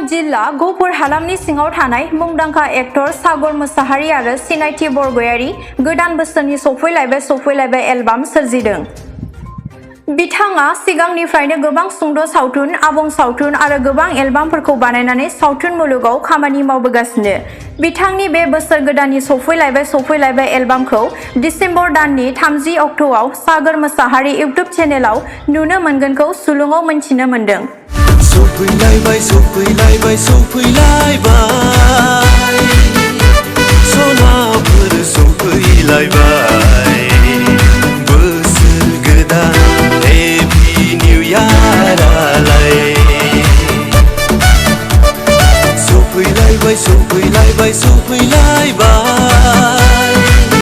जिल्ला गहपुर हालामनि सिङाव थानाय मुंदांखा एक्टर सागर मुसाहारी आरो सिनायथि बरगयारी गोदान बोसोरनि सफैलायबाय एलबाम सोरजिदों। बिथाङा सिगांनिफ्रायनो गोबां सुंद' सावथुन, आबुं सावथुन आरो गोबां एलबामफोरखौ बानायनानै सावथुन मुलुगाव खामानि मावबोगासिनो। बिथांनि बे बोसोर गोदाननि सफैलायबाय एलबामखौ दिसेम्बर दाननि 30 अक्ट'आव सागर मुसाहारी इउटुब चेनेलाव नुनो मोनगोनखौ सुलुङाव मोनथिनो मोन्दों। सफैलायबाय सनाफोर सफैलायबाय बोसोर गोदान हेपि निउ इयार आलाय सफैलायबाय